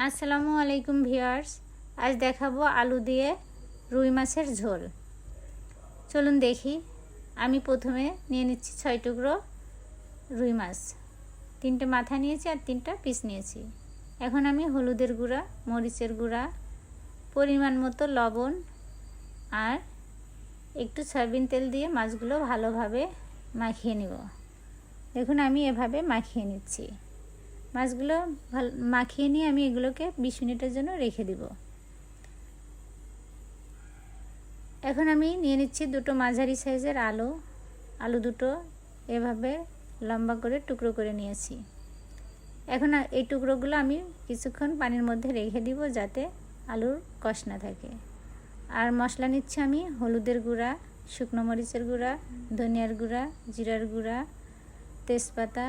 আসসালামু আলাইকুম ভিউয়ার্স, আজ দেখাবো আলু দিয়ে রুই মাছের ঝোল। চলুন দেখি। আমি প্রথমে নিয়ে নিচ্ছি 6 টুকরো রুই মাছ, 3টে মাথা নিয়েছি আর 3টা পিস নিয়েছি। এখন আমি হলুদের গুঁড়া, মরিচের গুঁড়া, পরিমাণ মতো লবণ আর একটু সয়াবিন তেল দিয়ে মাছগুলো ভালোভাবে মাখিয়ে নেব। দেখুন আমি এভাবে মাখিয়ে নিচ্ছি। মাছগুলো মাখিয়ে নিয়ে আমি এগুলোকে 20 মিনিটের জন্য রেখে দিব। এখন আমি নিয়ে নিচ্ছি 2টো মাঝারি সাইজের আলু দুটো এভাবে লম্বা করে টুকরো করে নিয়েছি। এখন এই টুকরোগুলো আমি কিছুক্ষণ পানির মধ্যে রেখে দিব যাতে আলুর কষ না থাকে। আর মশলা নিচ্ছি আমি হলুদের গুঁড়া, শুকনো মরিচের গুঁড়া, ধনিয়ার গুঁড়া, জিরার গুঁড়া, তেজপাতা,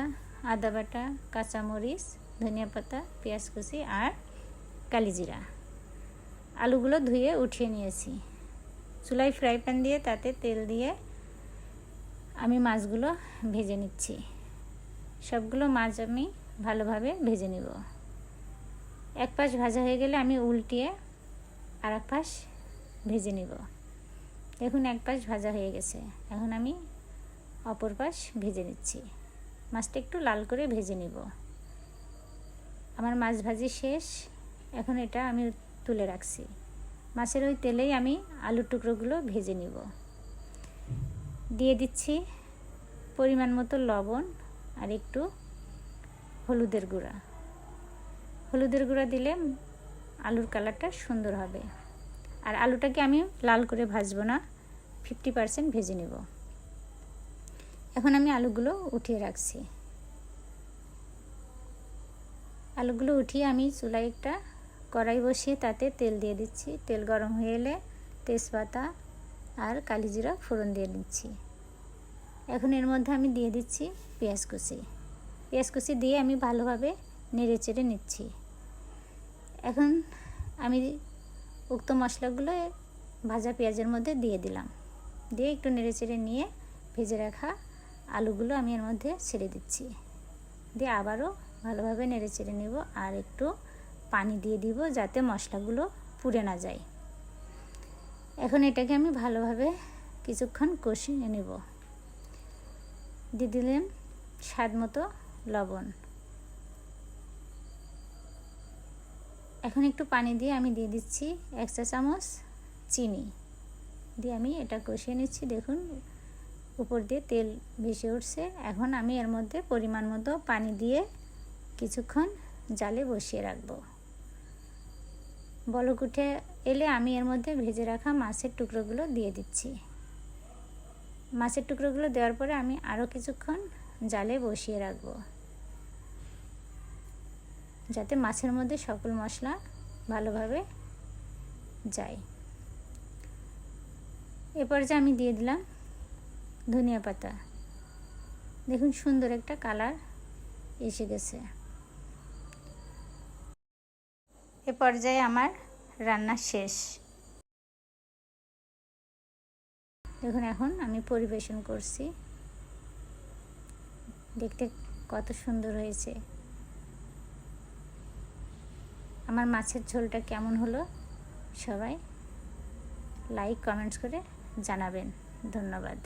আদা বাটা, কাঁচামরিচ, ধনিয়া পাতা, পেঁয়াজ কুচি আর কালিজিরা। আলুগুলো ধুয়ে উঠিয়ে নিয়েছি। চুলায় ফ্রাই প্যান দিয়ে তাতে তেল দিয়ে আমি মাছগুলো ভেজে নিচ্ছি। সবগুলো মাছ আমি ভালোভাবে ভেজে নেব। এক পাশ ভাজা হয়ে গেলে আমি উল্টিয়ে আর এক পাশ ভেজে নেব। দেখুন এক পাশ ভাজা হয়ে গেছে। এখন আমি অপর পাশ ভেজে নিচ্ছি। মাছটা একটু লাল করে ভেজে নেব। আমার মাছ ভাজি শেষ। এখন এটা আমি তুলে রাখছি। মাছের ওই তেলেই আমি আলুর টুকরোগুলো ভেজে নেব। দিয়ে দিচ্ছি পরিমাণ মতো লবণ আর একটু হলুদের গুঁড়া। হলুদের গুঁড়া দিলে আলুর কালারটা সুন্দর হবে। আর আলুটাকে আমি লাল করে ভাজবো না, 50% ভেজে নেব। এখন আমি আলুগুলো উঠিয়ে রাখছি। আলুগুলো উঠিয়ে আমি চুলায় একটা কড়াই বসিয়ে তাতে তেল দিয়ে দিচ্ছি। তেল গরম হয়ে এলে তেজপাতা আর কালিজিরা ফোড়ন দিয়ে দিচ্ছি। এখন এর মধ্যে আমি দিয়ে দিচ্ছি পেঁয়াজ কুচি। পেঁয়াজ কুচি দিয়ে আমি ভালোভাবে নেড়ে চেড়ে নিচ্ছি। এখন আমি উক্ত মশলাগুলো ভাজা পেঁয়াজের মধ্যে দিয়ে দিলাম। দিয়ে একটু নেড়ে চেড়ে নিয়ে ভেজে রাখা আলুগুলো আমি এর মধ্যে ছেড়ে দিচ্ছি। দিয়ে আবারও ভালোভাবে নেড়ে চেড়ে নেব আর একটু পানি দিয়ে দিব যাতে মশলাগুলো পুড়ে না যায়। এখন এটাকে আমি ভালোভাবে কিছুক্ষণ কষিয়ে নেব। দিয়ে দিলাম স্বাদ মতো লবণ। এখন একটু পানি দিয়ে আমি দিয়ে দিচ্ছি 1 চা চামচ চিনি। দিয়ে আমি এটা কষিয়ে নিচ্ছি। দেখুন উপর দিয়ে তেল ভেসে উঠছে। এখন আমি এর মধ্যে পরিমাণ মতো পানি দিয়ে কিছুক্ষণ জালে বসিয়ে রাখবো। বলক উঠে এলে আমি এর মধ্যে ভেজে রাখা মাছের টুকরোগুলো দিয়ে দিচ্ছি। মাছের টুকরোগুলো দেওয়ার পরে আমি আরও কিছুক্ষণ জালে বসিয়ে রাখবো যাতে মাছের মধ্যে সকল মশলা ভালোভাবে যায়। এরপর যে আমি দিয়ে দিলাম ধনিয়া পাতা। দেখুন সুন্দর একটা কালার এসে গেছে। এ পর্যায়ে আমার রান্না শেষ। দেখুন এখন আমি পরিবেশন করছি। দেখতে কত সুন্দর হয়েছে। আমার মাছের ঝোলটা কেমন হলো সবাই লাইক কমেন্টস করে জানাবেন। ধন্যবাদ।